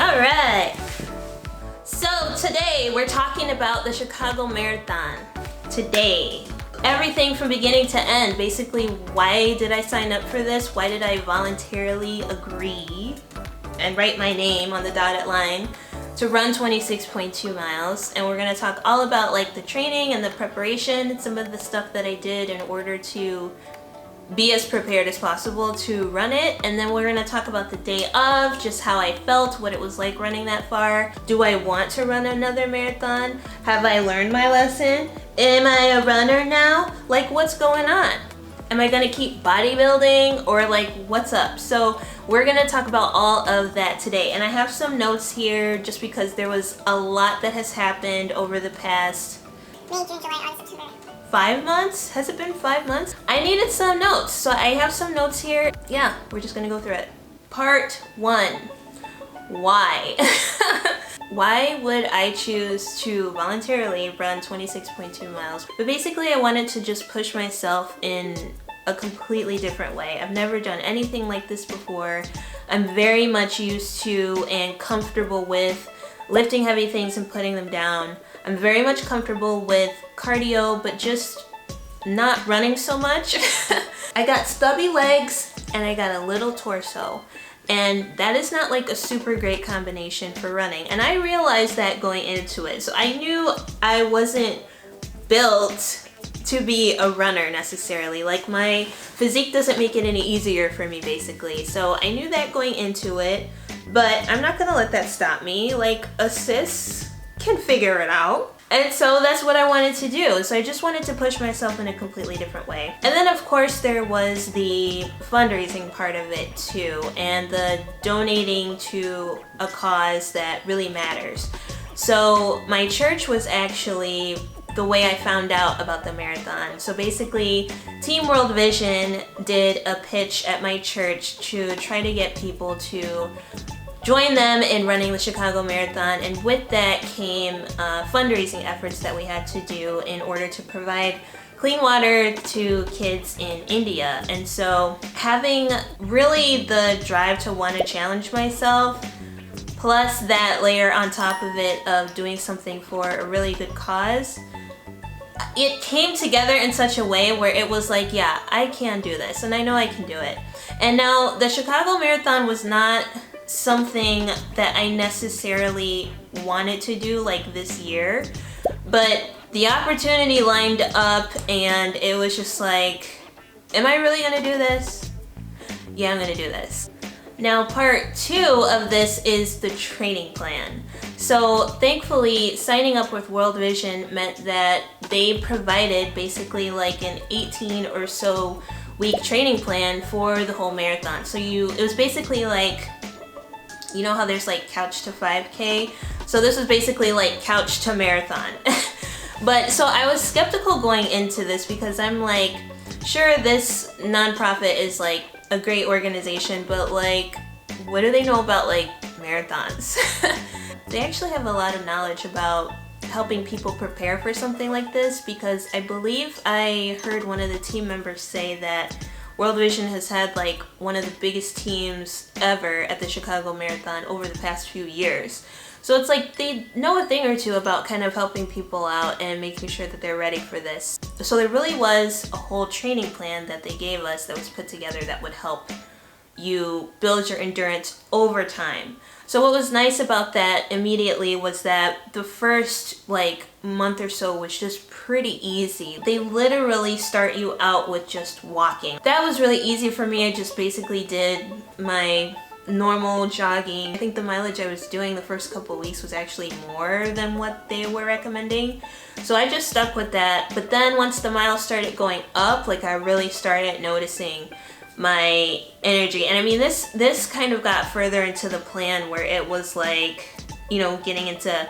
All right. So today we're talking about the Chicago Marathon. Today, everything from beginning to end. Basically, why did I sign up for this? Why did I voluntarily agree and write my name on the dotted line to run 26.2 miles? And we're gonna talk all about like the training and the preparation, some of the stuff that I did in order to be as prepared as possible to run it. And then we're gonna talk about the day of, just how I felt, what it was like running that far. Do I want to run another marathon? Have I learned my lesson? Am I a runner now? Like, what's going on? Am I gonna keep bodybuilding, or like, what's up? So we're gonna talk about all of that today. And I have some notes here just because there was a lot that has happened over the past May, June, July, August, September. 5 months? Has it been 5 months? I needed some notes, so I have some notes here. Yeah, we're just gonna go through it. Part 1, why? Why would I choose to voluntarily run 26.2 miles? But basically I wanted to just push myself in a completely different way. I've never done anything like this before. I'm very much used to and comfortable with lifting heavy things and putting them down. I'm very much comfortable with cardio, but just not running so much. I got stubby legs and I got a little torso. And that is not like a super great combination for running. And I realized that going into it. So I knew I wasn't built to be a runner necessarily. Like, my physique doesn't make it any easier for me basically. So I knew that going into it, but I'm not gonna let that stop me. Like, a cis can figure it out. And so that's what I wanted to do. So I just wanted to push myself in a completely different way. And then of course there was the fundraising part of it too, and the donating to a cause that really matters. So my church was actually the way I found out about the marathon. So basically, Team World Vision did a pitch at my church to try to get people to join them in running the Chicago Marathon, and with that came fundraising efforts that we had to do in order to provide clean water to kids in India. And so having really the drive to want to challenge myself, plus that layer on top of it of doing something for a really good cause, it came together in such a way where it was like, yeah, I can do this and I know I can do it. And now the Chicago Marathon was not something that I necessarily wanted to do like this year, but the opportunity lined up and it was just like, am I really gonna do this? Yeah, I'm gonna do this. Now part 2 of this is the training plan. So thankfully, signing up with World Vision meant that they provided basically like an 18 or so week training plan for the whole marathon. So it was basically like, you know how there's like couch to 5K? So this was basically like couch to marathon. But so I was skeptical going into this because I'm like, sure, this nonprofit is like a great organization, but like, what do they know about like marathons? They actually have a lot of knowledge about helping people prepare for something like this, because I believe I heard one of the team members say that World Vision has had like one of the biggest teams ever at the Chicago Marathon over the past few years. So it's like they know a thing or two about kind of helping people out and making sure that they're ready for this. So there really was a whole training plan that they gave us that was put together that would help you build your endurance over time. So what was nice about that immediately was that the first like month or so was just pretty easy. They literally start you out with just walking. That was really easy for me. I just basically did my normal jogging. I think the mileage I was doing the first couple of weeks was actually more than what they were recommending. So I just stuck with that. But then once the miles started going up, like I really started noticing my energy. And I mean, this kind of got further into the plan where it was like, you know, getting into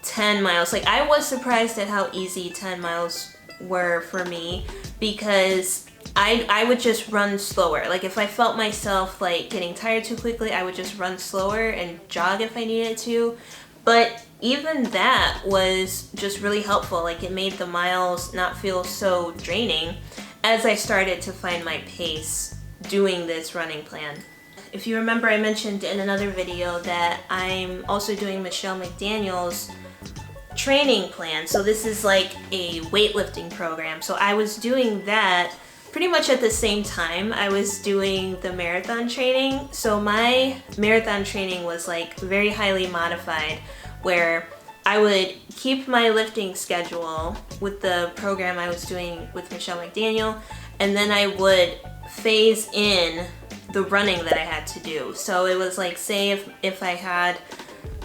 10 miles. Like, I was surprised at how easy 10 miles were for me, because I would just run slower. Like, if I felt myself like getting tired too quickly, I would just run slower and jog if I needed to. But even that was just really helpful. Like, it made the miles not feel so draining as I started to find my pace doing this running plan. If you remember, I mentioned in another video that I'm also doing Michelle McDaniel's training plan. So this is like a weightlifting program. So I was doing that pretty much at the same time I was doing the marathon training. So my marathon training was like very highly modified, where I would keep my lifting schedule with the program I was doing with Michelle McDaniel, and then I would phase in the running that I had to do. So it was like, say if I had,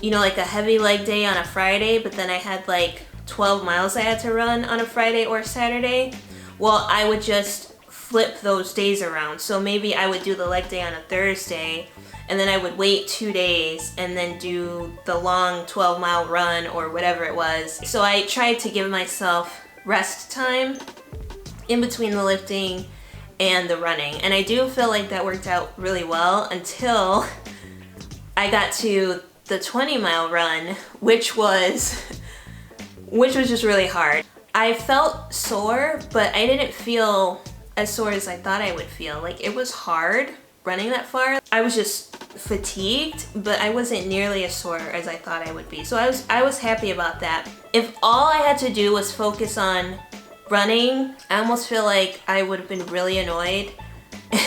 you know, like a heavy leg day on a Friday, but then I had like 12 miles I had to run on a Friday or Saturday, well, I would just flip those days around. So maybe I would do the leg day on a Thursday, and then I would wait 2 days and then do the long 12-mile run or whatever it was. So I tried to give myself rest time in between the lifting and the running. And I do feel like that worked out really well until I got to the 20-mile run, which was just really hard. I felt sore, but I didn't feel as sore as I thought I would feel. Like, it was hard running that far. I was just fatigued, but I wasn't nearly as sore as I thought I would be. So I was happy about that. If all I had to do was focus on running, I almost feel like I would have been really annoyed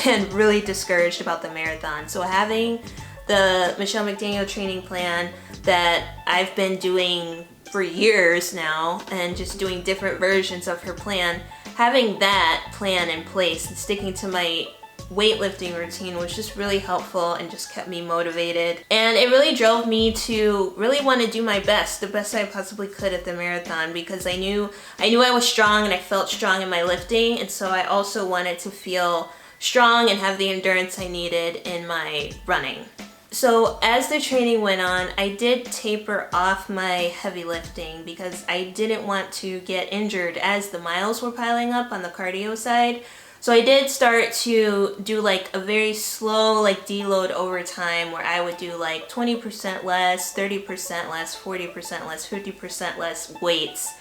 and really discouraged about the marathon. So having the Michelle McDaniel training plan that I've been doing for years now, and just doing different versions of her plan, having that plan in place and sticking to my weightlifting routine was just really helpful and just kept me motivated. And it really drove me to really want to do my best, the best I possibly could at the marathon, because I knew I was strong and I felt strong in my lifting, and so I also wanted to feel strong and have the endurance I needed in my running. So as the training went on, I did taper off my heavy lifting because I didn't want to get injured as the miles were piling up on the cardio side. So I did start to do like a very slow like deload over time, where I would do like 20% less, 30% less, 40% less, 50% less weights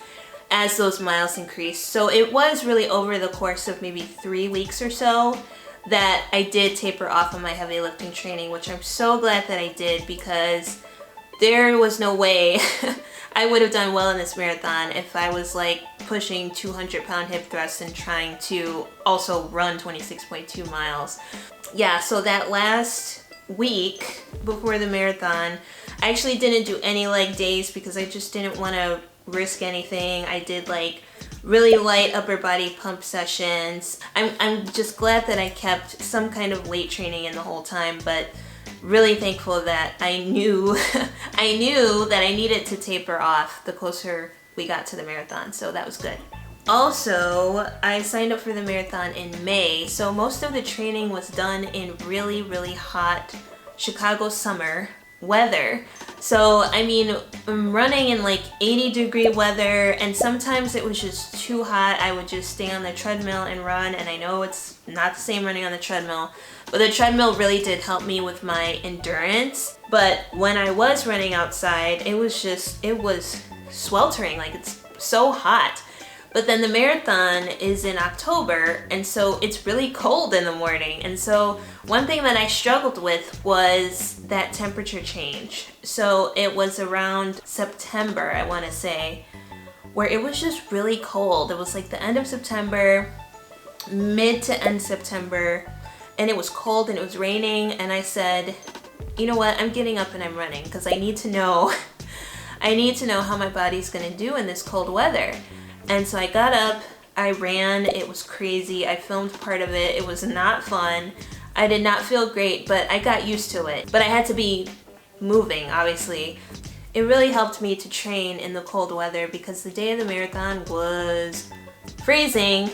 as those miles increased. So it was really over the course of maybe 3 weeks or so that I did taper off on my heavy lifting training, which I'm so glad that I did, because there was no way I would have done well in this marathon if I was like pushing 200-pound hip thrusts and trying to also run 26.2 miles. Yeah, so that last week before the marathon, I actually didn't do any leg days because I just didn't want to risk anything. I did like really light upper body pump sessions. I'm just glad that I kept some kind of weight training in the whole time, but really thankful that I knew that I needed to taper off the closer we got to the marathon, so that was good. Also, I signed up for the marathon in May, so most of the training was done in really, really hot Chicago summer weather. So, I mean, I'm running in like 80-degree weather, and sometimes it was just too hot. I would just stay on the treadmill and run, and I know it's not the same running on the treadmill, but the treadmill really did help me with my endurance. But when I was running outside, it was sweltering, like it's so hot. But then the marathon is in October, and so it's really cold in the morning. And so one thing that I struggled with was that temperature change. So it was around September, I want to say, where it was just really cold. It was like the end of September, mid to end September, and it was cold and it was raining, and I said, you know what, I'm getting up and I'm running, because I need to know how my body's gonna do in this cold weather. And so I got up, I ran, it was crazy. I filmed part of it. It was not fun. I did not feel great, but I got used to it. But I had to be moving, obviously. It really helped me to train in the cold weather, because the day of the marathon was freezing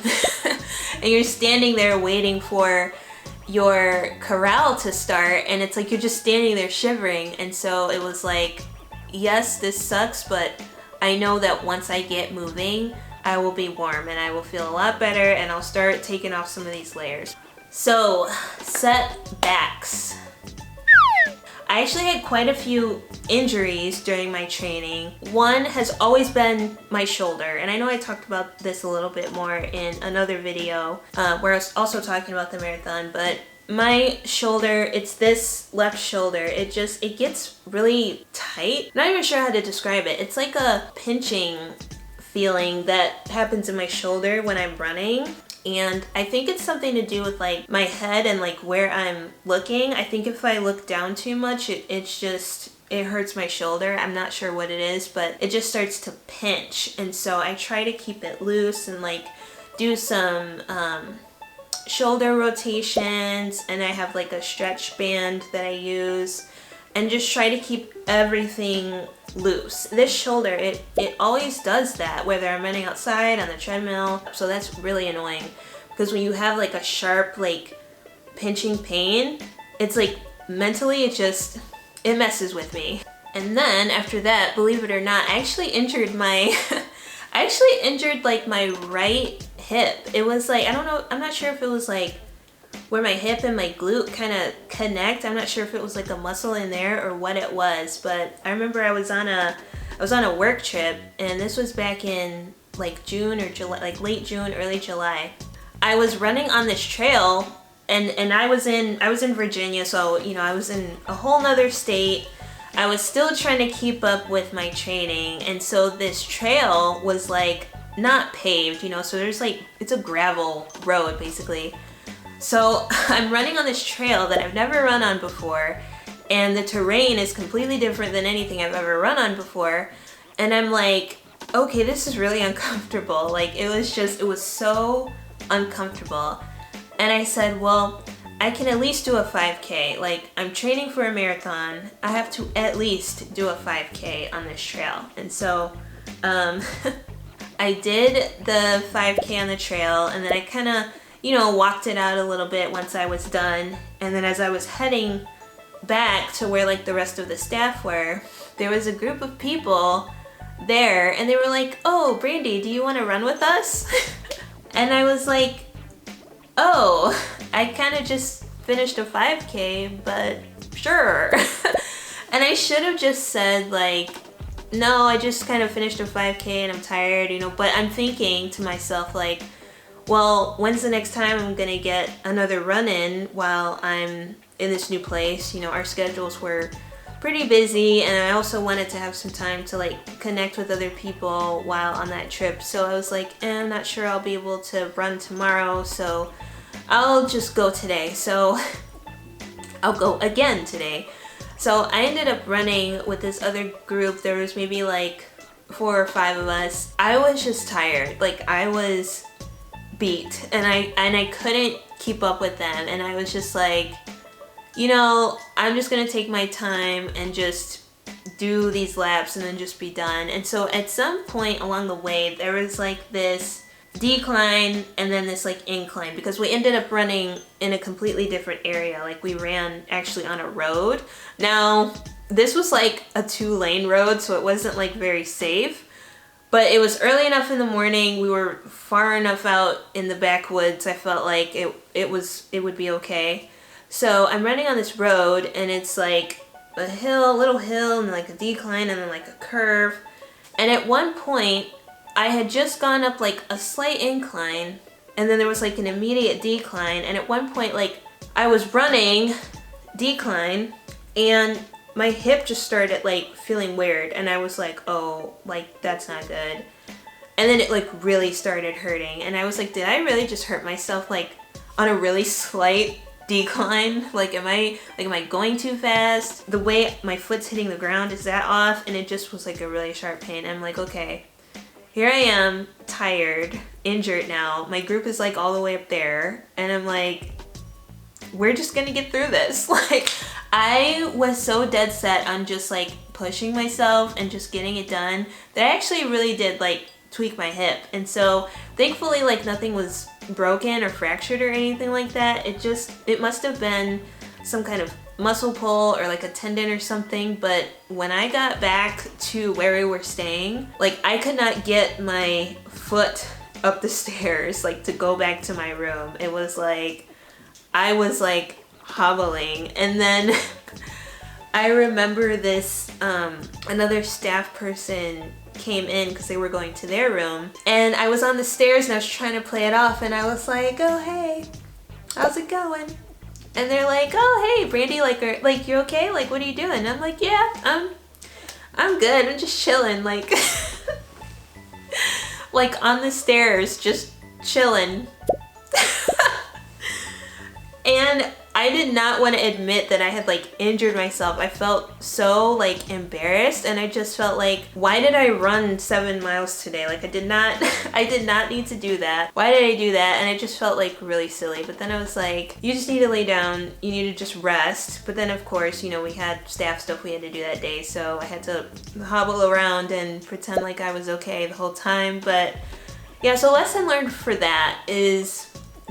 and you're standing there waiting for your corral to start, and it's like you're just standing there shivering. And so it was like, yes, this sucks, but I know that once I get moving, I will be warm and I will feel a lot better, and I'll start taking off some of these layers. So, setbacks. I actually had quite a few injuries during my training. One has always been my shoulder, and I know I talked about this a little bit more in another video where I was also talking about the marathon, but my shoulder, it's this left shoulder, it gets really tight. Not even sure how to describe it. It's like a pinching feeling that happens in my shoulder when I'm running. And I think it's something to do with like my head and like where I'm looking. I think if I look down too much, it hurts my shoulder. I'm not sure what it is, but it just starts to pinch. And so I try to keep it loose and like do some shoulder rotations, and I have like a stretch band that I use, and just try to keep everything loose. This shoulder, it always does that, whether I'm running outside on the treadmill. So that's really annoying, because when you have like a sharp like pinching pain, it's like mentally it messes with me. And then after that, believe it or not, I actually injured my like my right hip. It was like, I don't know, I'm not sure if it was like where my hip and my glute kind of connect. I'm not sure if it was like a muscle in there or what it was, but I remember I was on a work trip, and this was back in like June or July, like late June, early July. I was running on this trail, and I was in Virginia, so you know, I was in a whole nother state. I was still trying to keep up with my training, and so this trail was like not paved, you know, so there's like, it's a gravel road basically. So I'm running on this trail that I've never run on before, and the terrain is completely different than anything I've ever run on before. And I'm like, okay, this is really uncomfortable. Like it was so uncomfortable. And I said, well, I can at least do a 5K. Like, I'm training for a marathon. I have to at least do a 5K on this trail. And so I did the 5K on the trail, and then I kind of, you know, walked it out a little bit once I was done. And then as I was heading back to where like the rest of the staff were, there was a group of people there, and they were like, oh, Brandy, do you want to run with us? And I was like, oh, I kind of just finished a 5K, but sure. And I should have just said like, no, I just kind of finished a 5K and I'm tired, you know, but I'm thinking to myself like, well, when's the next time I'm gonna get another run in while I'm in this new place? You know, our schedules were pretty busy, and I also wanted to have some time to like connect with other people while on that trip. So I was like, I'm not sure I'll be able to run tomorrow, so I'll just go today. So I'll go again today. So I ended up running with this other group. There was maybe like 4 or 5 of us. I was just tired. Like I was beat, and I couldn't keep up with them, and I was just like, you know, I'm just gonna take my time and just do these laps and then just be done. And so at some point along the way, there was like this decline and then this like incline, because we ended up running in a completely different area. Like we ran actually on a road. Now this was like a 2-lane road, so it wasn't like very safe, but it was early enough in the morning. We were far enough out in the backwoods. I felt like it would be okay. So I'm running on this road, and it's like a little hill, and like a decline, and then like a curve. And at one point, I had just gone up like a slight incline, and then there was like an immediate decline. And at one point, like I was running decline, and my hip just started like feeling weird, and I was like, oh, like that's not good. And then it like really started hurting, and I was like, did I really just hurt myself like on a really slight decline? Like am I going too fast? The way my foot's hitting the ground, is that off? And it just was like a really sharp pain. I'm like, okay, here I am, tired, injured now. My group is like all the way up there, and I'm like, we're just gonna get through this. Like I was so dead set on just like pushing myself and just getting it done that I actually really did like tweak my hip. And so thankfully like nothing was broken or fractured or anything like that. It must have been some kind of muscle pull or like a tendon or something. But when I got back to where we were staying, like I could not get my foot up the stairs like to go back to my room. It was like I was like hobbling. And then I remember this another staff person came in because they were going to their room, and I was on the stairs and I was trying to play it off, and I was like, oh hey, how's it going? And they're like, oh, hey, Brandy, like you okay? Like, what are you doing? And I'm like, yeah, I'm good. I'm just chilling, like, like on the stairs, just chilling. And I did not want to admit that I had like injured myself. I felt so like embarrassed, and I just felt like, why did I run 7 miles today? Like I did not need to do that. Why did I do that? And I just felt like really silly. But then I was like, you just need to lay down. You need to just rest. But then of course, you know, we had staff stuff we had to do that day. So I had to hobble around and pretend like I was okay the whole time. But yeah, so lesson learned for that is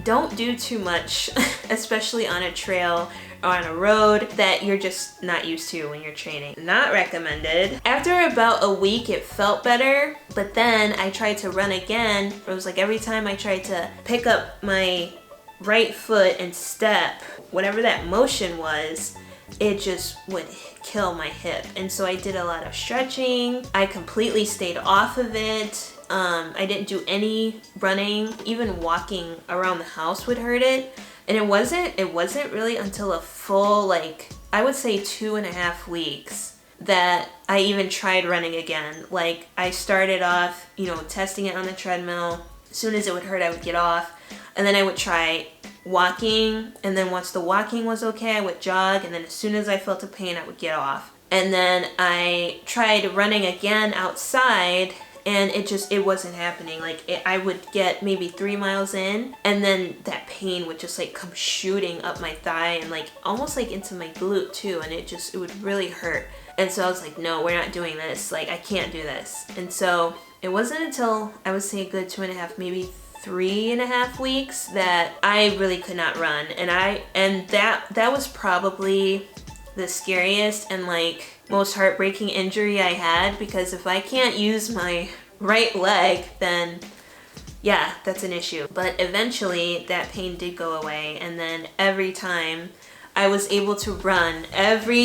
don't do too much, especially on a trail or on a road that you're just not used to when you're training. Not recommended. After about a week, it felt better, but then I tried to run again. It was like every time I tried to pick up my right foot and step, whatever that motion was, it just would kill my hip. And so I did a lot of stretching. I completely stayed off of it. I didn't do any running. Even walking around the house would hurt it. And it wasn't really until a full, like, I would say 2.5 weeks that I even tried running again. Like, I started off, you know, testing it on the treadmill. As soon as it would hurt, I would get off. And then I would try walking. And then once the walking was okay, I would jog. And then as soon as I felt a pain, I would get off. And then I tried running again outside, and it wasn't happening. Like I would get maybe 3 miles in, and then that pain would just like come shooting up my thigh and like almost like into my glute too, and it would really hurt. And so I was like, no, we're not doing this. Like I can't do this. And so it wasn't until I would say a good 2.5, maybe 3.5 weeks that I really could not run. And that was probably the scariest and like most heartbreaking injury I had, because if I can't use my right leg, then yeah, that's an issue. But eventually that pain did go away, and then every time I was able to run, and I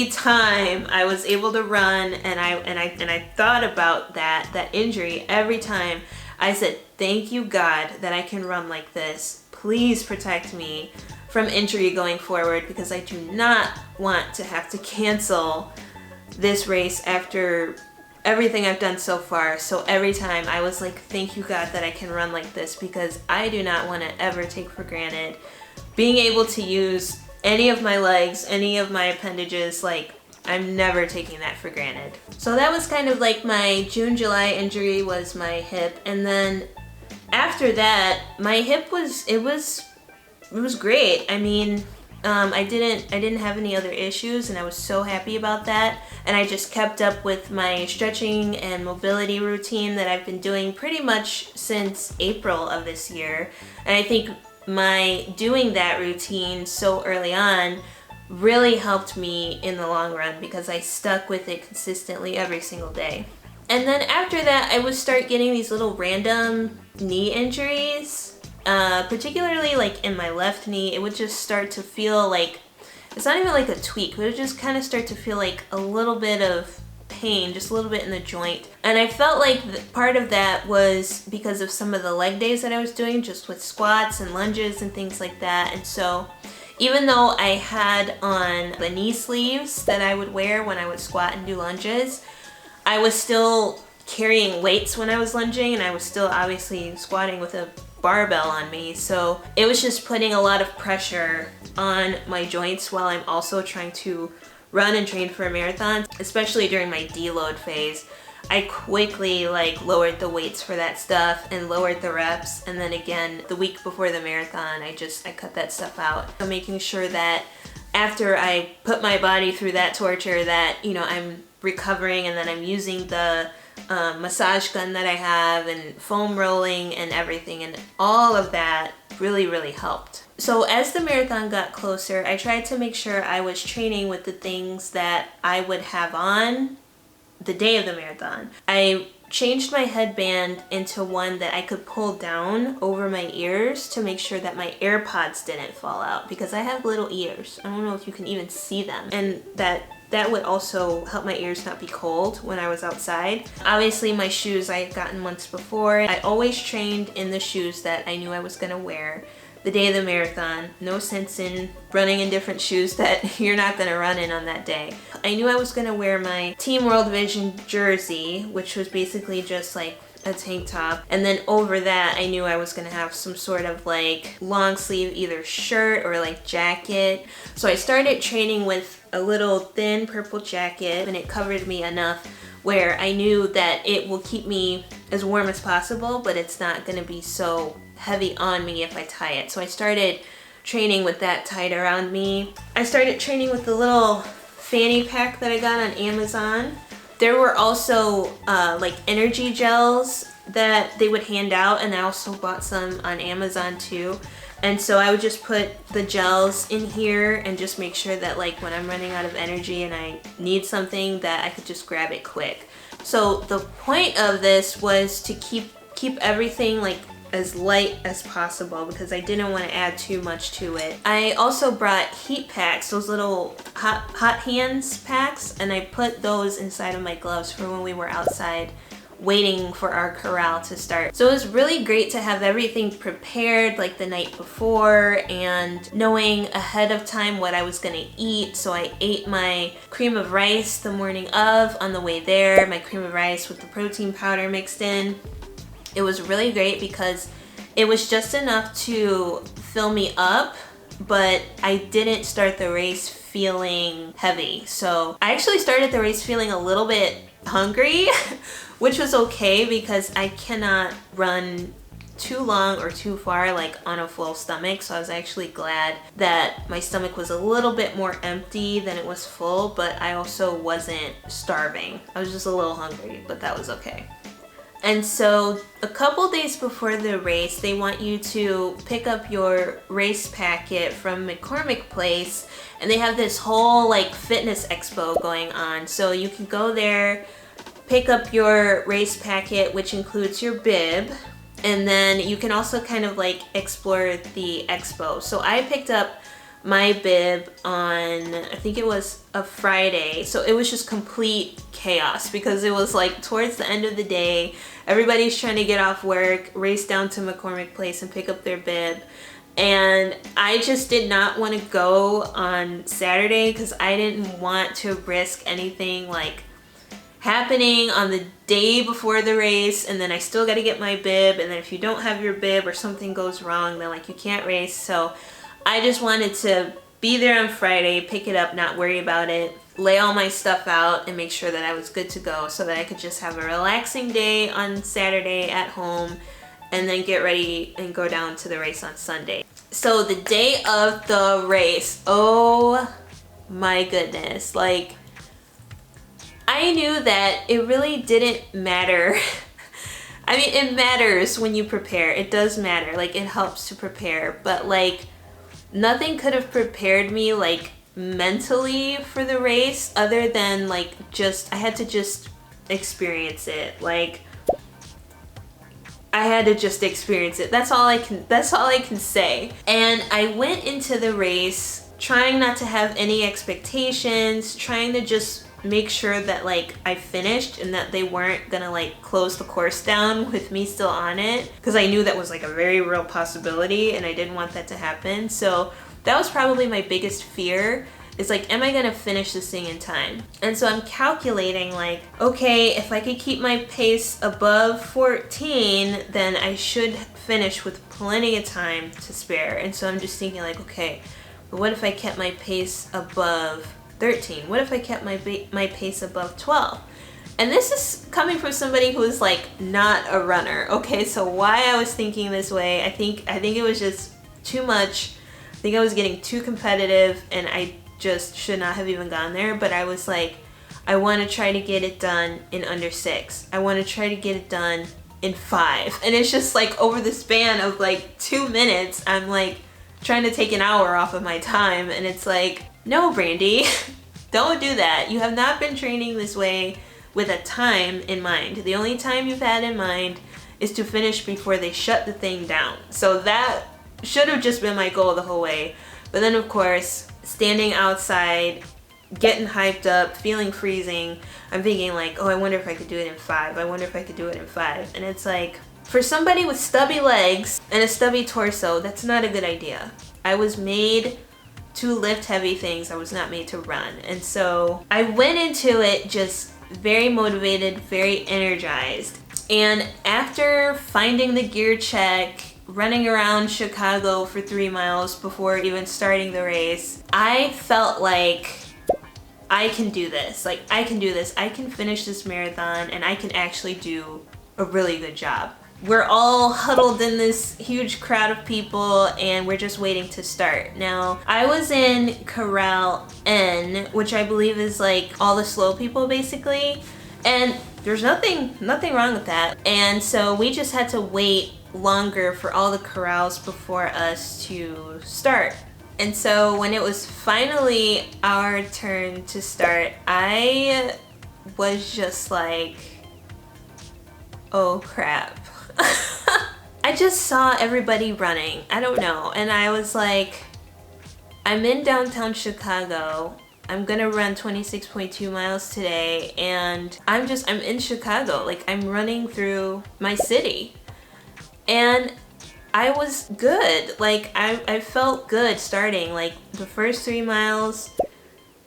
thought about that injury every time. I said, thank you, God, that I can run like this. Please protect me from injury going forward, because I do not want to have to cancel this race after everything I've done so far. So every time I was like, thank you, God, that I can run like this, because I do not want to ever take for granted being able to use any of my legs, any of my appendages. Like, I'm never taking that for granted. So that was kind of like my June-July injury, was my hip. And then after that, my hip was great. I mean, I didn't have any other issues, and I was so happy about that. And I just kept up with my stretching and mobility routine that I've been doing pretty much since April of this year. And I think my doing that routine so early on really helped me in the long run, because I stuck with it consistently every single day. And then after that, I would start getting these little random knee injuries. Particularly like in my left knee, it would just start to feel like, it's not even like a tweak, but it would just kind of start to feel like a little bit of pain, just a little bit in the joint. And I felt like part of that was because of some of the leg days that I was doing, just with squats and lunges and things like that. And so even though I had on the knee sleeves that I would wear when I would squat and do lunges, I was still carrying weights when I was lunging, and I was still obviously squatting with a barbell on me. So it was just putting a lot of pressure on my joints while I'm also trying to run and train for a marathon. Especially during my deload phase, I quickly like lowered the weights for that stuff and lowered the reps. And then again, the week before the marathon, I cut that stuff out. So making sure that after I put my body through that torture, that, you know, I'm recovering, and then I'm using the massage gun that I have and foam rolling and everything, and all of that really helped. So as the marathon got closer, I tried to make sure I was training with the things that I would have on the day of the marathon. I changed my headband into one that I could pull down over my ears to make sure that my AirPods didn't fall out, because I have little ears. I don't know if you can even see them, and that would also help my ears not be cold when I was outside. Obviously my shoes I had gotten months before. I always trained in the shoes that I knew I was gonna wear, the day of the marathon. No sense in running in different shoes that you're not gonna run in on that day. I knew I was gonna wear my Team World Vision jersey, which was basically just like a tank top, and then over that I knew I was gonna have some sort of like long sleeve either shirt or like jacket. So I started training with a little thin purple jacket, and it covered me enough where I knew that it will keep me as warm as possible, but it's not gonna be so heavy on me if I tie it. So I started training with that tied around me. I started training with the little fanny pack that I got on Amazon. There were also like energy gels that they would hand out, and I also bought some on Amazon too. And so I would just put the gels in here and just make sure that like when I'm running out of energy and I need something, that I could just grab it quick. So the point of this was to keep everything like as light as possible, because I didn't want to add too much to it. I also brought heat packs, those little hot hands packs, and I put those inside of my gloves for when we were outside waiting for our corral to start. So it was really great to have everything prepared like the night before and knowing ahead of time what I was gonna eat. So I ate my cream of rice the morning of on the way there, my cream of rice with the protein powder mixed in. It was really great because it was just enough to fill me up, but I didn't start the race feeling heavy. So I actually started the race feeling a little bit hungry, which was okay because I cannot run too long or too far like on a full stomach. So I was actually glad that my stomach was a little bit more empty than it was full, but I also wasn't starving. I was just a little hungry, but that was okay. And so a couple days before the race, they want you to pick up your race packet from McCormick Place, and they have this whole like fitness expo going on. So you can go there, pick up your race packet, which includes your bib, and then you can also kind of like explore the expo. So I picked up my bib on, I think it was a Friday. So it was just complete chaos because it was like towards the end of the day, everybody's trying to get off work, race down to McCormick Place and pick up their bib. And I just did not want to go on Saturday because I didn't want to risk anything like happening on the day before the race, and then I still got to get my bib, and then if you don't have your bib or something goes wrong, then like you can't race. So I just wanted to be there on Friday, pick it up, not worry about it, lay all my stuff out and make sure that I was good to go so that I could just have a relaxing day on Saturday at home and then get ready and go down to the race on Sunday. So the day of the race, oh my goodness, like I knew that it really didn't matter. I mean, it matters when you prepare. It does matter. Like, it helps to prepare. But, like, nothing could have prepared me, like, mentally for the race other than, like, I had to just experience it. Like, I had to just experience it. That's all I can say. And I went into the race trying not to have any expectations, trying to just make sure that like I finished and that they weren't gonna like close the course down with me still on it, because I knew that was like a very real possibility and I didn't want that to happen. So that was probably my biggest fear, is like, am I gonna finish this thing in time? And so I'm calculating like, okay, if I could keep my pace above 14, then I should finish with plenty of time to spare. And so I'm just thinking like, okay, but what if I kept my pace above 13? What if I kept my pace above 12? And this is coming from somebody who is like not a runner. Okay, so why I was thinking this way, I think it was just too much. I think I was getting too competitive and I just should not have even gone there. But I was like, I want to try to get it done in under 6. I want to try to get it done in 5. And it's just like over the span of like 2 minutes, I'm like trying to take an hour off of my time, and it's like, no, Brandy, don't do that. You have not been training this way with a time in mind. The only time you've had in mind is to finish before they shut the thing down. So that should have just been my goal the whole way. But then of course, standing outside, getting hyped up, feeling freezing, I'm thinking like, oh, I wonder if I could do it in 5. I wonder if I could do it in 5. And it's like, For somebody with stubby legs and a stubby torso, that's not a good idea. I was made to lift heavy things. I was not made to run. And so I went into it just very motivated, very energized. And after finding the gear check, running around Chicago for 3 miles before even starting the race, I felt like I can do this. Like, I can do this. I can finish this marathon and I can actually do a really good job. We're all huddled in this huge crowd of people and we're just waiting to start. Now, I was in Corral N, which I believe is like all the slow people basically. And there's nothing wrong with that. And so we just had to wait longer for all the corrals before us to start. And so when it was finally our turn to start, I was just like, oh crap. I just saw everybody running. I don't know. And I was like, I'm in downtown Chicago. I'm gonna run 26.2 miles today. And I'm in Chicago. Like, I'm running through my city. And I was good. Like, I felt good starting. Like, the first 3 miles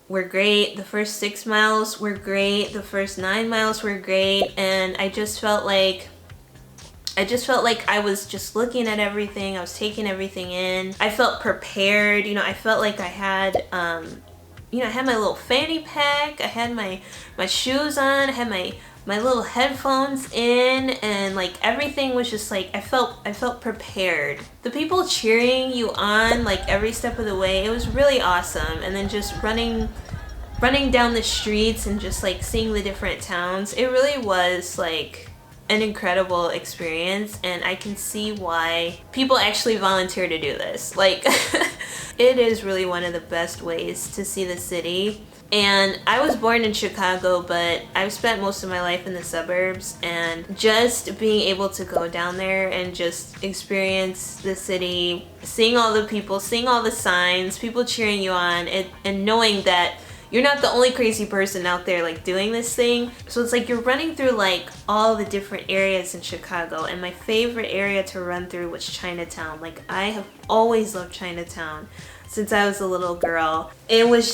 were great. The first 6 miles were great. The first 9 miles were great. And I just felt like I was just looking at everything. I was taking everything in. I felt prepared. You know, I felt like I had, you know, I had my little fanny pack. I had my shoes on. I had my little headphones in, and like everything was just like, I felt prepared. The people cheering you on like every step of the way, it was really awesome. And then just running down the streets and just like seeing the different towns, it really was like an incredible experience. And I can see why people actually volunteer to do this. Like, it is really one of the best ways to see the city. And I was born in Chicago, but I've spent most of my life in the suburbs, and just being able to go down there and just experience the city, seeing all the people, seeing all the signs, people cheering you on, and knowing that you're not the only crazy person out there like doing this thing. So it's like you're running through like all the different areas in Chicago, and my favorite area to run through was Chinatown. Like, I have always loved Chinatown since I was a little girl. It was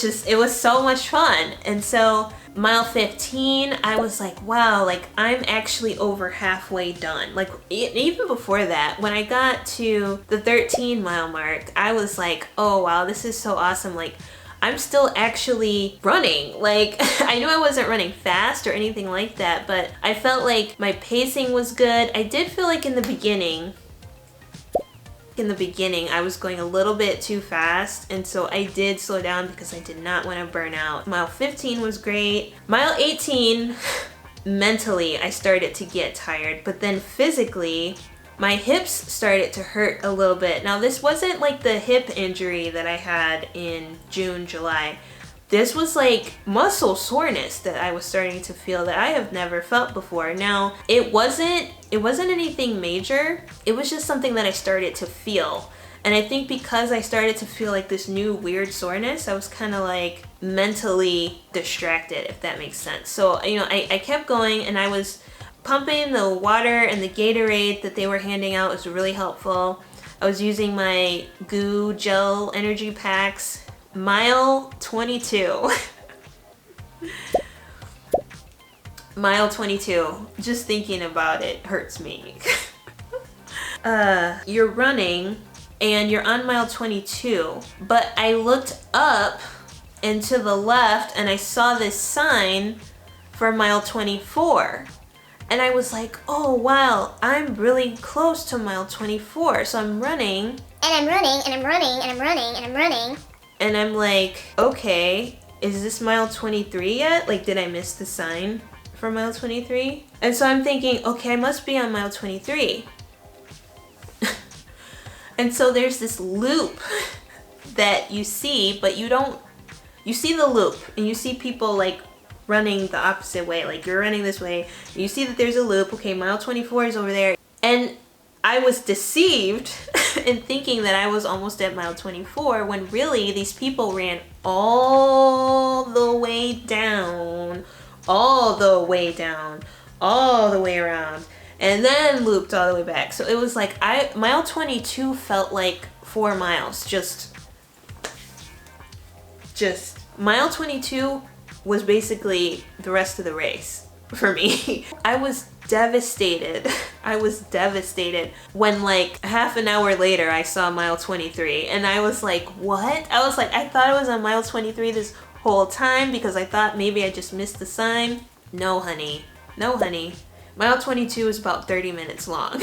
so much fun. And so mile 15, I was like, wow, like I'm actually over halfway done. Like, even before that, when I got to the 13 mile mark, I was like, oh wow, this is so awesome. Like, I'm still actually running. Like, I knew I wasn't running fast or anything like that, but I felt like my pacing was good. I did feel like in the beginning I was going a little bit too fast, and so I did slow down because I did not want to burn out. Mile 15 was great. Mile 18, mentally I started to get tired, but then physically my hips started to hurt a little bit. Now, this wasn't like the hip injury that I had in June, July. This was like muscle soreness that I was starting to feel that I have never felt before. Now, it wasn't anything major. It was just something that I started to feel. And I think because I started to feel like this new weird soreness, I was kind of like mentally distracted, if that makes sense. So, you know, I kept going, and I was pumping the water, and the Gatorade that they were handing out was really helpful. I was using my goo gel energy packs. Mile 22. Mile 22. Just thinking about it hurts me. You're running and you're on mile 22, but I looked up and to the left and I saw this sign for mile 24. And I was like, oh wow, I'm really close to mile 24. So I'm running. And I'm running, and I'm running, and I'm running, and I'm running. And I'm like, okay, is this mile 23 yet? Like, did I miss the sign for mile 23? And so I'm thinking, okay, I must be on mile 23. And so there's this loop that you see, but you see the loop, and you see people like running the opposite way. Like, you're running this way, you see that there's a loop. Okay, mile 24 is over there. And I was deceived in thinking that I was almost at mile 24, when really these people ran all the way down, all the way down, all the way around. and then looped all the way back. So it was like mile 22 felt like 4 miles. Just mile 22 was basically the rest of the race for me. I was devastated. I was devastated when like half an hour later I saw mile 23 and I was like, what? I was like, I thought I was on mile 23 this whole time because I thought maybe I just missed the sign. No, honey. No, honey. Mile 22 is about 30 minutes long.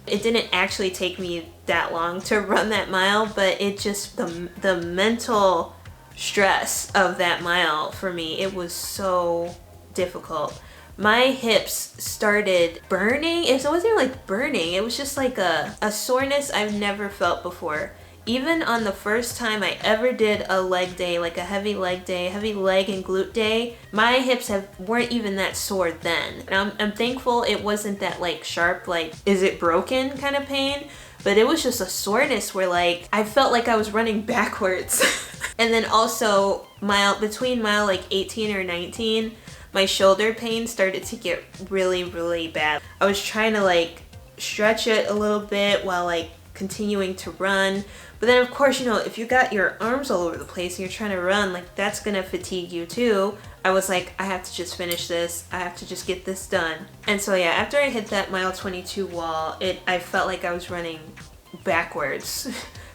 It didn't actually take me that long to run that mile, but it just, the mental stress of that mile for me, it was so difficult. My hips started burning. It wasn't like burning. It was just like a soreness I've never felt before. Even on the first time I ever did a leg day, like a heavy leg day, heavy leg and glute day, my hips weren't even that sore then. And I'm thankful it wasn't that like sharp, like, is it broken kind of pain? But it was just a soreness where like, I felt like I was running backwards. And then also between mile like 18 or 19, my shoulder pain started to get really, really bad. I was trying to like stretch it a little bit while like continuing to run. But then of course, you know, if you got your arms all over the place and you're trying to run, like that's gonna fatigue you too. I was like, I have to just finish this. I have to just get this done. And so yeah, after I hit that mile 22 wall, I felt like I was running backwards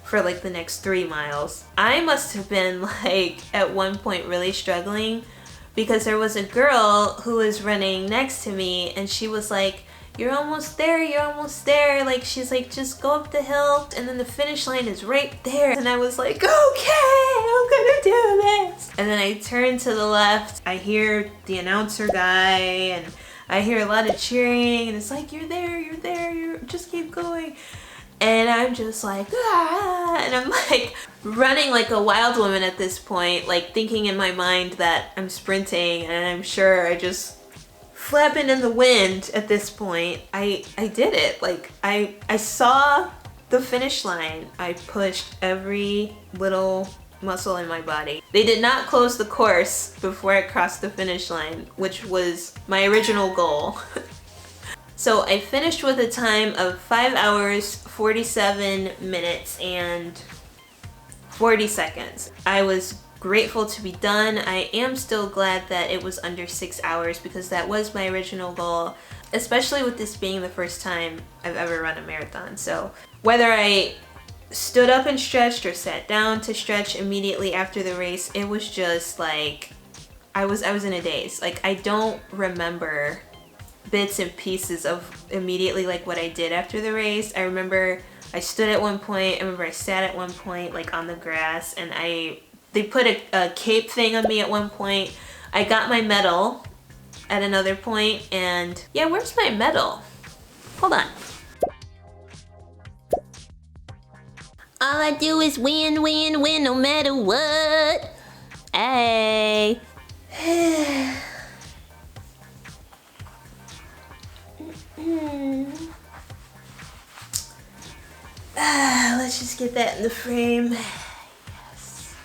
for like the next 3 miles. I must have been like at one point really struggling because there was a girl who was running next to me and she was like, you're almost there, you're almost there. Like, she's like, just go up the hill and then the finish line is right there. And I was like, okay, I'm gonna do this. And then I turn to the left, I hear the announcer guy and I hear a lot of cheering and it's like, you're there, you just keep going. And I'm just like, ah, and I'm like running like a wild woman at this point, like thinking in my mind that I'm sprinting and I'm sure I just flapping in the wind at this point. I did it. Like I saw the finish line. I pushed every little muscle in my body. They did not close the course before I crossed the finish line, which was my original goal. So I finished with a time of 5 hours, 47 minutes, and 40 seconds. I was grateful to be done. I am still glad that it was under 6 hours because that was my original goal, especially with this being the first time I've ever run a marathon. So whether I stood up and stretched or sat down to stretch immediately after the race, it was just like, I was in a daze. Like, I don't remember bits and pieces of immediately like what I did after the race. I remember I stood at one point, I remember I sat at one point like on the grass and they put a cape thing on me at one point. I got my medal at another point and yeah, where's my medal? Hold on. All I do is win, win, win no matter what. Hey. Let's just get that in the frame. Yes.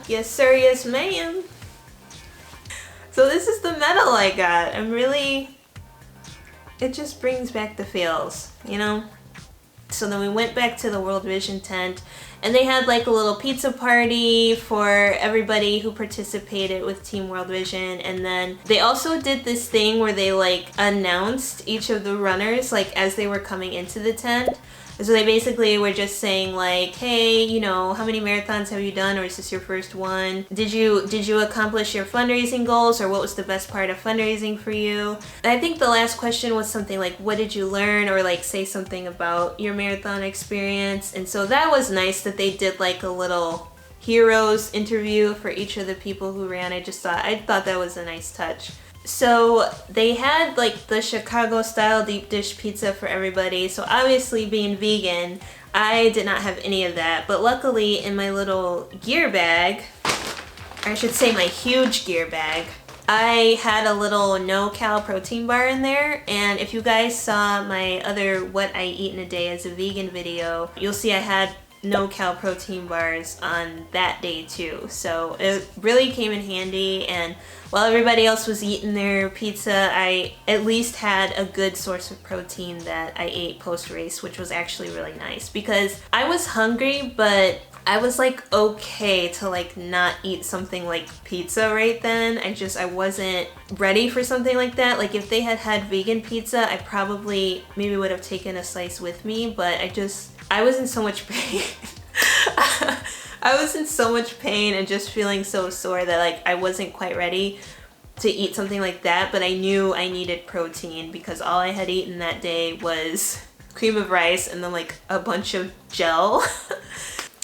Yes sir, yes ma'am. So this is the medal I got. It just brings back the feels, you know? So then we went back to the World Vision tent and they had like a little pizza party for everybody who participated with Team World Vision. And then they also did this thing where they like announced each of the runners like as they were coming into the tent. So they basically were just saying like, hey, you know, how many marathons have you done, or is this your first one? Did you accomplish your fundraising goals, or what was the best part of fundraising for you? And I think the last question was something like, what did you learn, or like say something about your marathon experience. And so that was nice that they did like a little heroes interview for each of the people who ran. I thought that was a nice touch. So they had like the Chicago style deep dish pizza for everybody. So obviously being vegan, I did not have any of that. But luckily in my little gear bag, or I should say my huge gear bag, I had a little no-cal protein bar in there. And if you guys saw my other what I eat in a day as a vegan video, you'll see I had no-cal protein bars on that day too. So it really came in handy, and while everybody else was eating their pizza, I at least had a good source of protein that I ate post-race, which was actually really nice because I was hungry, but I was like okay to like not eat something like pizza right then. I wasn't ready for something like that. Like if they had had vegan pizza, I probably maybe would have taken a slice with me, but I was in so much pain. I was in so much pain and just feeling so sore that like I wasn't quite ready to eat something like that, but I knew I needed protein because all I had eaten that day was cream of rice and then like a bunch of gel.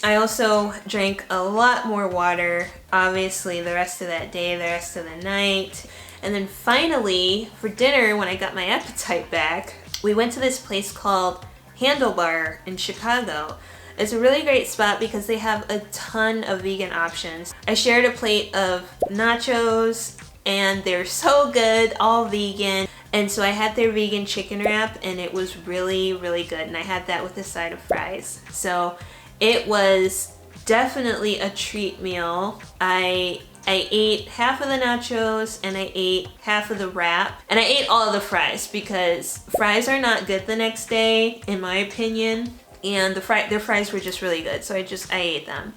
I also drank a lot more water, obviously, the rest of that day, the rest of the night. And then finally, for dinner, when I got my appetite back, we went to this place called Handlebar in Chicago. It's a really great spot because they have a ton of vegan options. I shared a plate of nachos and they're so good, all vegan. And so I had their vegan chicken wrap and it was really, really good. And I had that with a side of fries. So it was definitely a treat meal. I ate half of the nachos and I ate half of the wrap. And I ate all of the fries because fries are not good the next day, in my opinion. And their fries were just really good. So I ate them.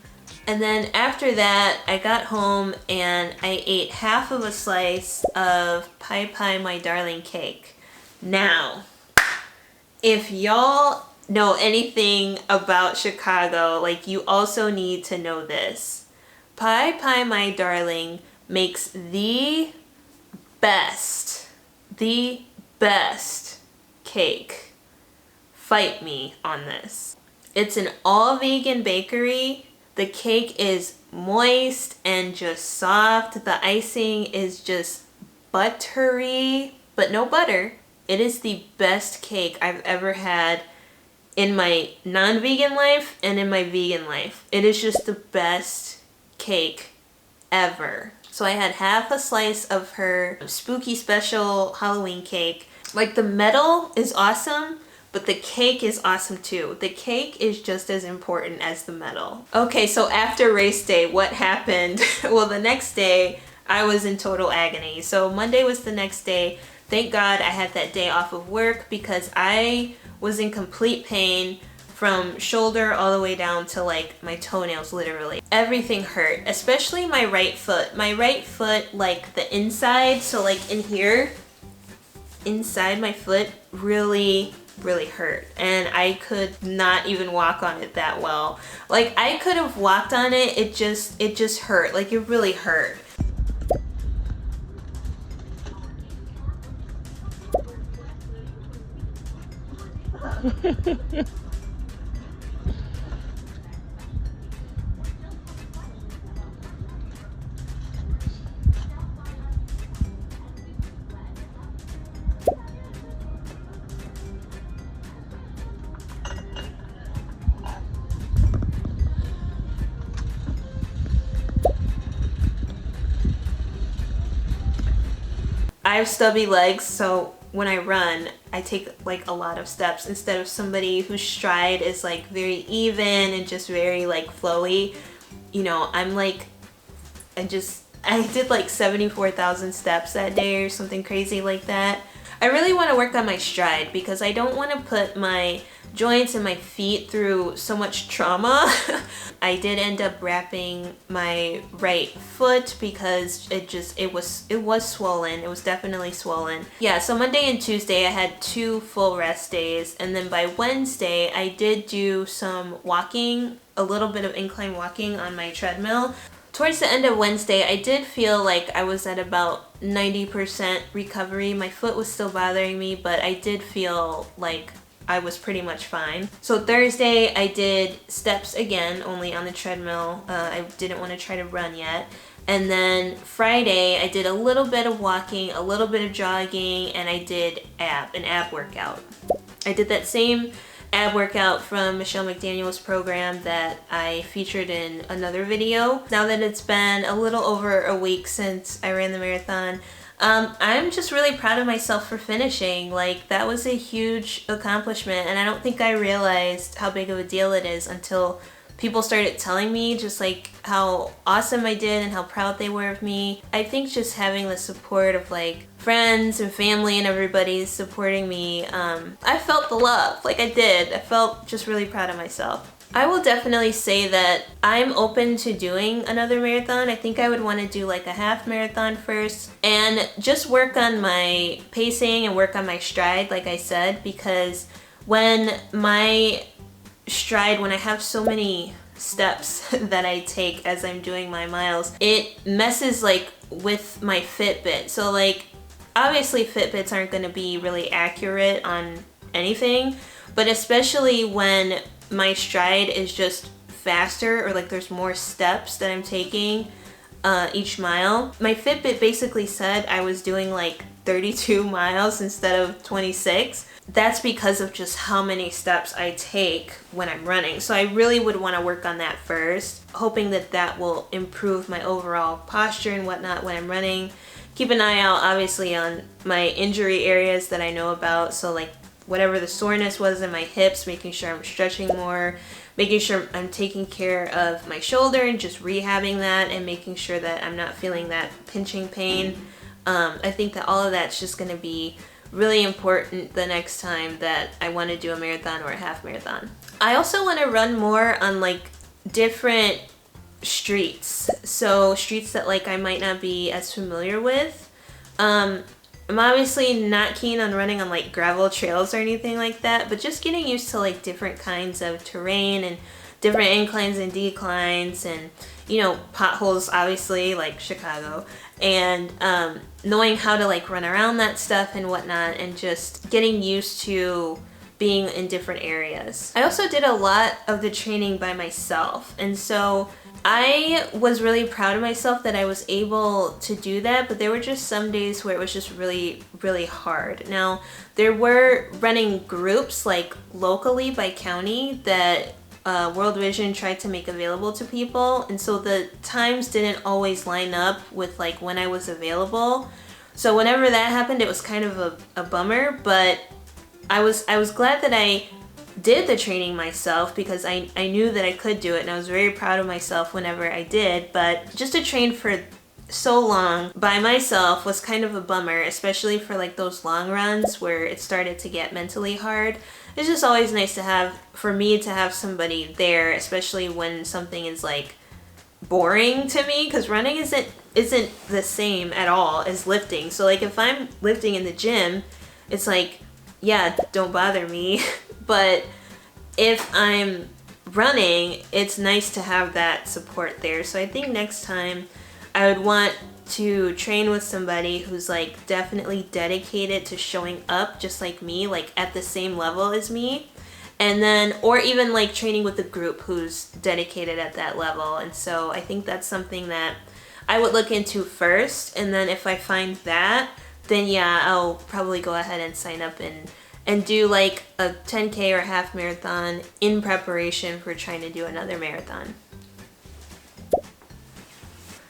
And then after that, I got home and I ate half of a slice of Pie Pie My Darling cake. Now, if y'all know anything about Chicago, like you also need to know this. Pie Pie My Darling makes the best cake. Fight me on this. It's an all vegan bakery. The cake is moist and just soft. The icing is just buttery, but no butter. It is the best cake I've ever had in my non-vegan life and in my vegan life. It is just the best cake ever. So I had half a slice of her spooky special Halloween cake. Like the metal is awesome, but the cake is awesome too. The cake is just as important as the metal. Okay, so after race day, what happened? Well, the next day I was in total agony. So Monday was the next day. Thank God I had that day off of work because I was in complete pain from shoulder all the way down to like my toenails, literally. Everything hurt, especially my right foot. My right foot, like the inside, so like in here, inside my foot really hurt. And I could not even walk on it that well. Like I could have walked on it, it just hurt. Like it really hurt. I have stubby legs, so when I run, I take like a lot of steps instead of somebody whose stride is like very even and just very like flowy. You know, I'm like, I did like 74,000 steps that day or something crazy like that. I really want to work on my stride because I don't want to put my joints and my feet through so much trauma. I did end up wrapping my right foot because it was swollen. It was definitely swollen. Yeah, so Monday and Tuesday I had 2 full rest days, and then by Wednesday I did do some walking, a little bit of incline walking on my treadmill. Towards the end of Wednesday, I did feel like I was at about 90% recovery. My foot was still bothering me, but I did feel like I was pretty much fine. So Thursday, I did steps again, only on the treadmill. I didn't want to try to run yet. And then Friday, I did a little bit of walking, a little bit of jogging, and I did an ab workout. I did that same ab workout from Michelle McDaniel's program that I featured in another video. Now that it's been a little over a week since I ran the marathon, I'm just really proud of myself for finishing. Like, that was a huge accomplishment, and I don't think I realized how big of a deal it is until people started telling me just like how awesome I did and how proud they were of me. I think just having the support of like friends and family and everybody supporting me, I felt the love. Like, I did. I felt just really proud of myself. I will definitely say that I'm open to doing another marathon. I think I would want to do like a half marathon first and just work on my pacing and work on my stride, like I said, because when my stride, when I have so many steps that I take as I'm doing my miles, it messes like with my Fitbit. So like, obviously Fitbits aren't going to be really accurate on anything, but especially when my stride is just faster or like there's more steps that I'm taking each mile. My Fitbit basically said I was doing like 32 miles instead of 26. That's because of just how many steps I take when I'm running. So I really would want to work on that first, hoping that that will improve my overall posture and whatnot when I'm running. Keep an eye out obviously on my injury areas that I know about. So like whatever the soreness was in my hips, making sure I'm stretching more, making sure I'm taking care of my shoulder and just rehabbing that and making sure that I'm not feeling that pinching pain. I think that all of that's just going to be really important the next time that I want to do a marathon or a half marathon. I also want to run more on like different streets. So streets that like I might not be as familiar with. I'm obviously not keen on running on like gravel trails or anything like that, but just getting used to like different kinds of terrain and different inclines and declines and, you know, potholes obviously like Chicago, and knowing how to like run around that stuff and whatnot, and just getting used to being in different areas. I also did a lot of the training by myself, and so I was really proud of myself that I was able to do that, but there were just some days where it was just really, really hard. Now, there were running groups like locally by county that World Vision tried to make available to people, and so the times didn't always line up with like when I was available. So whenever that happened, it was kind of a bummer, but I was glad that I did the training myself because I knew that I could do it, and I was very proud of myself whenever I did. But just to train for so long by myself was kind of a bummer, especially for like those long runs where it started to get mentally hard. It's just always nice to have, for me to have somebody there, especially when something is like boring to me, because running isn't the same at all as lifting. So like if I'm lifting in the gym, it's like, yeah, don't bother me. But if I'm running, it's nice to have that support there. So I think next time I would want to train with somebody who's like definitely dedicated to showing up just like me, like at the same level as me. And then, or even like training with a group who's dedicated at that level. And so I think that's something that I would look into first. And then if I find that, then yeah, I'll probably go ahead and sign up and do like a 10K or half marathon in preparation for trying to do another marathon.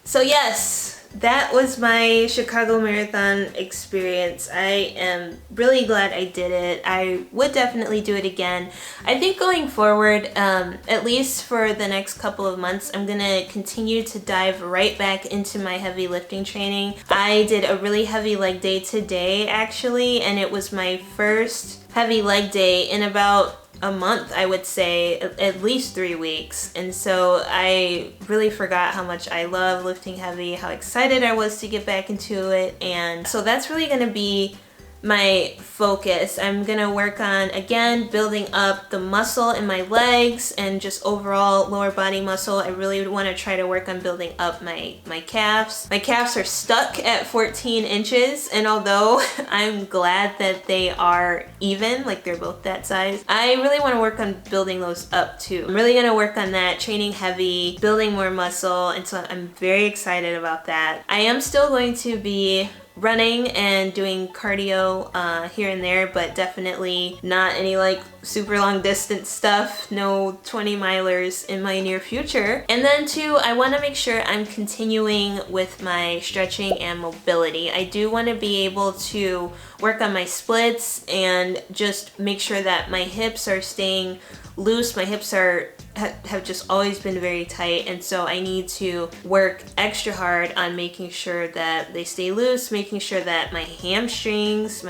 So yes, that was my Chicago Marathon experience. I am really glad I did it. I would definitely do it again. I think going forward, at least for the next couple of months, I'm gonna continue to dive right back into my heavy lifting training. I did a really heavy leg day today actually, and it was my first heavy leg day in about a month, I would say, at least 3 weeks. And so I really forgot how much I love lifting heavy, how excited I was to get back into it. And so that's really gonna be my focus. I'm gonna work on, again, building up the muscle in my legs and just overall lower body muscle. I really want to try to work on building up my calves. My calves are stuck at 14 inches, and although I'm glad that they are even, like they're both that size, I really want to work on building those up too. I'm really gonna work on that, training heavy, building more muscle, and so I'm very excited about that. I am still going to be running and doing cardio here and there, but definitely not any like super long distance stuff. No 20 milers in my near future. And then too, I want to make sure I'm continuing with my stretching and mobility. I do want to be able to work on my splits and just make sure that my hips are staying loose. My hips have just always been very tight, and so I need to work extra hard on making sure that they stay loose, making sure that my hamstrings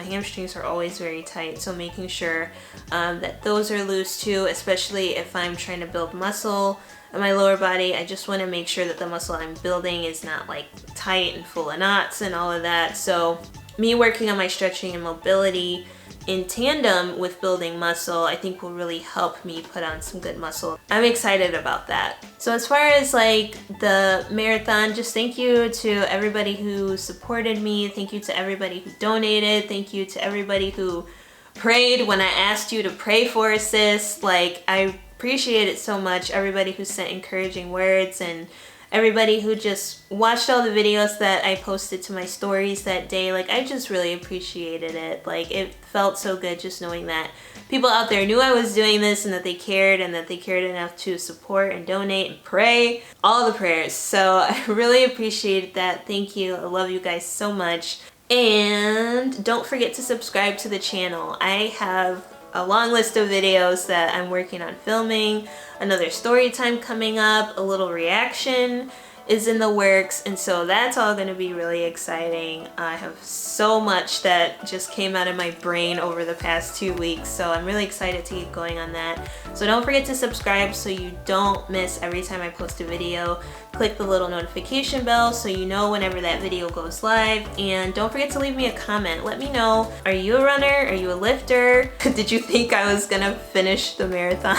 are always very tight, so making sure that those are loose too, especially if I'm trying to build muscle in my lower body. I just want to make sure that the muscle I'm building is not like tight and full of knots and all of that. So me working on my stretching and mobility in tandem with building muscle, I think will really help me put on some good muscle. I'm excited about that. So as far as like the marathon, just thank you to everybody who supported me. Thank you to everybody who donated. Thank you to everybody who prayed when I asked you to pray for us, sis. Like, I appreciate it so much. Everybody who sent encouraging words and everybody who just watched all the videos that I posted to my stories that day. Like, I just really appreciated it. Like, it felt so good just knowing that people out there knew I was doing this and that they cared, and that they cared enough to support and donate and pray. All the prayers. So I really appreciate that. Thank you. I love you guys so much. And don't forget to subscribe to the channel. I have a long list of videos that I'm working on filming, another story time coming up, a little reaction is in the works, and so that's all going to be really exciting. I have so much that just came out of my brain over the past 2 weeks, so I'm really excited to keep going on that. So don't forget to subscribe so you don't miss every time I post a video. Click the little notification bell so you know whenever that video goes live, and don't forget to leave me a comment. Let me know, are you a runner? Are you a lifter? Did you think I was gonna finish the marathon?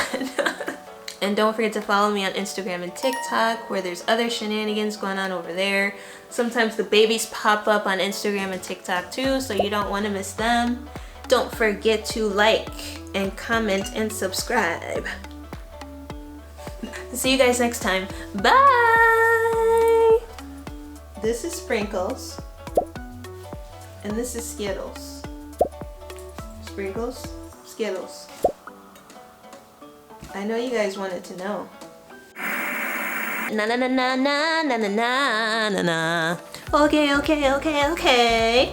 And don't forget to follow me on Instagram and TikTok, where there's other shenanigans going on over there. Sometimes the babies pop up on Instagram and TikTok too, so you don't want to miss them. Don't forget to like and comment and subscribe. See you guys next time. Bye! This is Sprinkles. And this is Skittles. Sprinkles, Skittles. I know you guys wanted to know. Na na na na na na na na na. Okay, okay, okay, okay.